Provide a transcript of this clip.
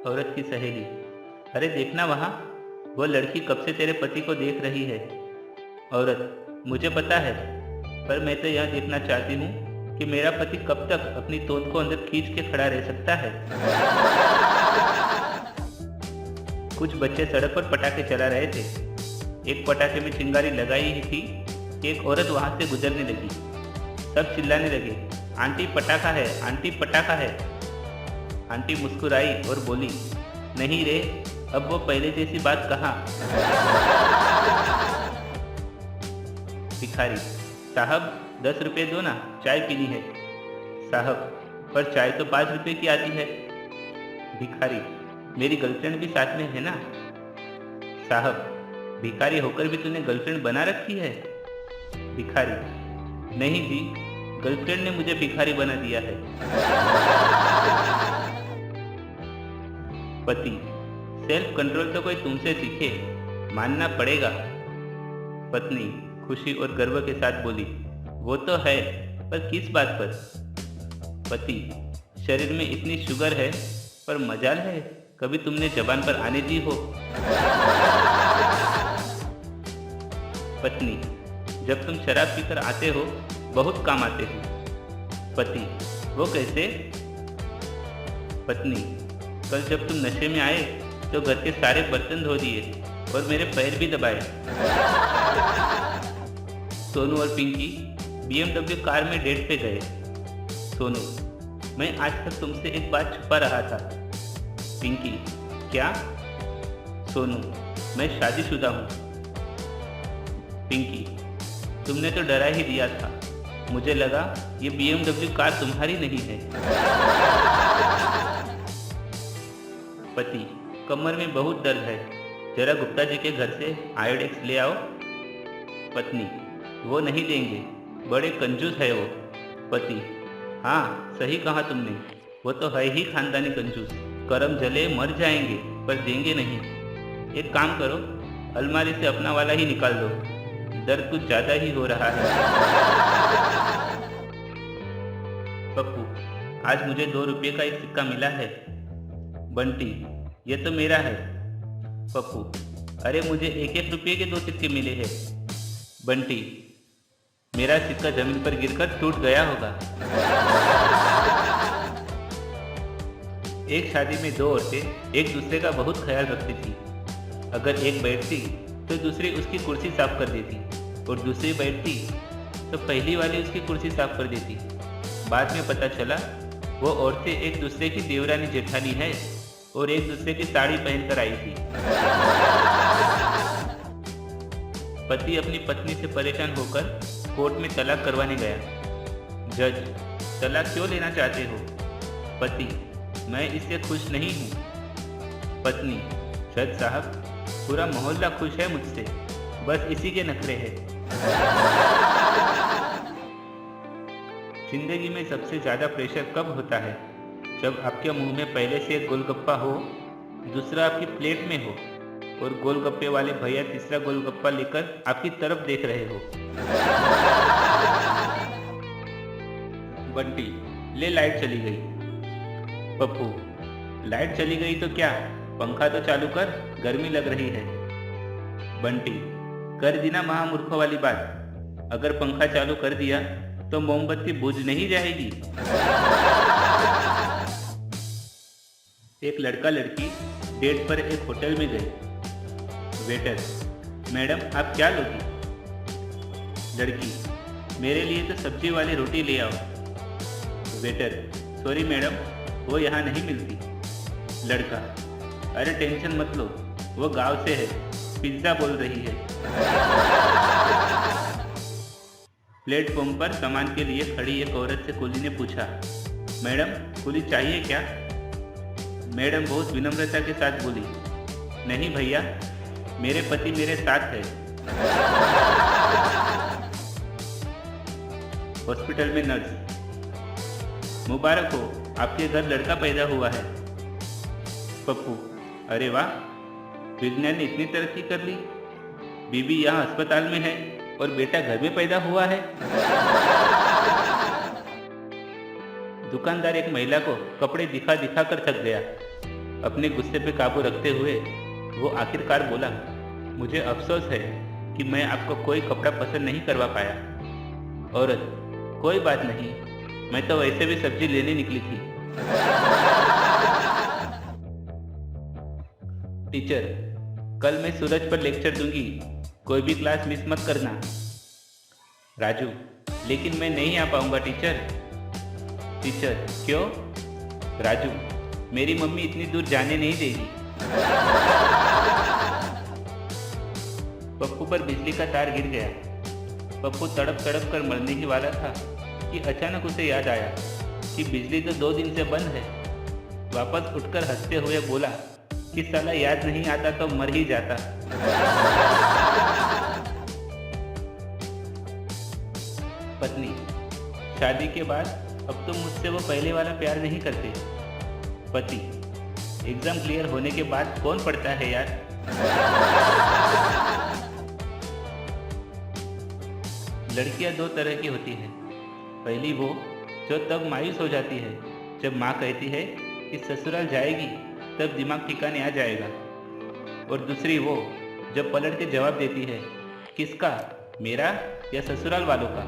औरत की सहेली। अरे देखना वहाँ, वो लड़की कब से तेरे पति को देख रही है। औरत, मुझे पता है, पर मैं तो यह देखना चाहती हूँ कि मेरा पति कब तक अपनी तोंद को अंदर खींच के खड़ा रह सकता है। कुछ बच्चे सड़क पर पटाखे चला रहे थे। एक पटाखे में चिंगारी लगाई ही थी कि एक औरत वहां से गुजरने लगी। सब चिल्लाने लगे, आंटी पटाखा है, आंटी पटाखा है। आंटी मुस्कुराई और बोली, नहीं रे, अब वो पहले जैसी बात कहाँ। भिखारी, साहब 10 रुपए दो ना, चाय पीनी है। साहब, पर चाय तो 5 रुपए की आती है। भिखारी, मेरी गर्लफ्रेंड भी साथ में है ना। साहब, भिखारी होकर भी तूने गर्लफ्रेंड बना रखी है। भिखारी, नहीं जी, गर्लफ्रेंड ने मुझे भिखारी बना दिया है। पति, सेल्फ कंट्रोल तो कोई तुमसे सीखे, मानना पड़ेगा। पत्नी खुशी और गर्व के साथ बोली, वो तो है, पर किस बात पर। पति, शरीर में इतनी शुगर है, पर मजाल है कभी तुमने जबान पर आने दी हो। पत्नी, जब तुम शराब पीकर आते हो बहुत काम आते हो। पति, वो कैसे। पत्नी, कल जब तुम नशे में आए तो घर के सारे बर्तन धो दिए और मेरे पैर भी दबाए। सोनू और पिंकी BMW कार में डेट पे गए। सोनू, मैं आज तक तुमसे एक बात छुपा रहा था। पिंकी, क्या। सोनू, मैं शादीशुदा हूँ। पिंकी, तुमने तो डरा ही दिया था, मुझे लगा ये BMW कार तुम्हारी नहीं है। पति, कमर में बहुत दर्द है, जरा गुप्ता जी के घर से आयोडेक्स ले आओ। पत्नी, वो नहीं देंगे, बड़े कंजूस है वो। पति, हाँ सही कहा तुमने, वो तो है ही खानदानी कंजूस, करम जले मर जाएंगे पर देंगे नहीं। एक काम करो, अलमारी से अपना वाला ही निकाल दो, दर्द कुछ ज्यादा ही हो रहा है। पप्पू, आज मुझे 2 रुपये का एक सिक्का मिला है। बंटी, ये तो मेरा है। पप्पू, अरे मुझे 1-1 रुपये के 2 सिक्के मिले हैं। बंटी, मेरा सिक्का जमीन पर गिरकर टूट गया होगा। एक शादी में 2 औरतें एक दूसरे का बहुत ख्याल रखती थी। अगर एक बैठती तो दूसरी उसकी कुर्सी साफ कर देती, और दूसरी बैठती तो पहली वाली उसकी कुर्सी साफ कर देती। बाद में पता चला वो औरतें एक दूसरे की देवरानी जेठानी है और एक दूसरे की साड़ी पहनकर आई थी। पति अपनी पत्नी से परेशान होकर कोर्ट में तलाक करवाने गया। जज, तलाक क्यों लेना चाहते हो। पति, मैं इससे खुश नहीं हूँ। पत्नी, जज साहब, पूरा मोहल्ला खुश है मुझसे, बस इसी के नखरे हैं। जिंदगी में सबसे ज्यादा प्रेशर कब होता है, जब आपके मुंह में पहले से एक गोलगप्पा हो, दूसरा आपकी प्लेट में हो, और गोलगप्पे वाले भैया तीसरा गोलगप्पा लेकर आपकी तरफ देख रहे हो। बंटी, ले लाइट चली गई। पप्पू, लाइट चली गई तो क्या, पंखा तो चालू कर, गर्मी लग रही है। बंटी, कर दी ना महामूर्खों वाली बात, अगर पंखा चालू कर दिया तो मोमबत्ती बुझ नहीं जाएगी। एक लड़का लड़की डेट पर एक होटल में गए। वेटर, मैडम आप क्या लोगी। लड़की, मेरे लिए तो सब्जी वाली रोटी ले आओ। वेटर, सॉरी मैडम, वो यहाँ नहीं मिलती। लड़का, अरे टेंशन मत लो, वो गांव से है, पिज्ज़ा बोल रही है। प्लेटफॉर्म पर सामान के लिए खड़ी एक औरत से कुली ने पूछा, मैडम कुली चाहिए क्या। मैडम बहुत विनम्रता के साथ बोली, नहीं भैया, मेरे पति मेरे साथ है। हॉस्पिटल में नर्स, मुबारक हो, आपके घर लड़का पैदा हुआ है। पप्पू, अरे वाह, विज्ञान ने इतनी तरक्की कर ली, बीबी यहाँ अस्पताल में है और बेटा घर में पैदा हुआ है। दुकानदार एक महिला को कपड़े दिखा दिखा कर थक गया। अपने गुस्से पे काबू रखते हुए वो आखिरकार बोला, मुझे अफसोस है कि मैं आपको कोई कपड़ा पसंद नहीं करवा पाया। औरत, कोई बात नहीं, मैं तो वैसे भी सब्जी लेने निकली थी। टीचर, कल मैं सूरज पर लेक्चर दूंगी, कोई भी क्लास मिस मत करना। राजू, लेकिन मैं नहीं आ पाऊंगा टीचर। टीचर, क्यों? राजू, मेरी मम्मी इतनी दूर जाने नहीं देगी। पप्पू पर बिजली का तार गिर गया। पप्पू तड़प तड़प कर मरने ही वाला था कि अचानक उसे याद आया कि बिजली तो 2 दिन से बंद है। वापस उठकर हंसते हुए बोला कि साला याद नहीं आता तो मर ही जाता। पत्नी, शादी के बाद अब तुम मुझसे वो पहले वाला प्यार नहीं करते। पति, एग्जाम क्लियर होने के बाद कौन पढ़ता है यार। लड़कियां 2 तरह की होती हैं। पहली वो जो तब मायूस हो जाती है जब माँ कहती है कि ससुराल जाएगी, तब दिमाग ठिकाने आ जाएगा। और दूसरी वो जब पलट के जवाब देती है, किसका, मेरा या ससुराल वालों का।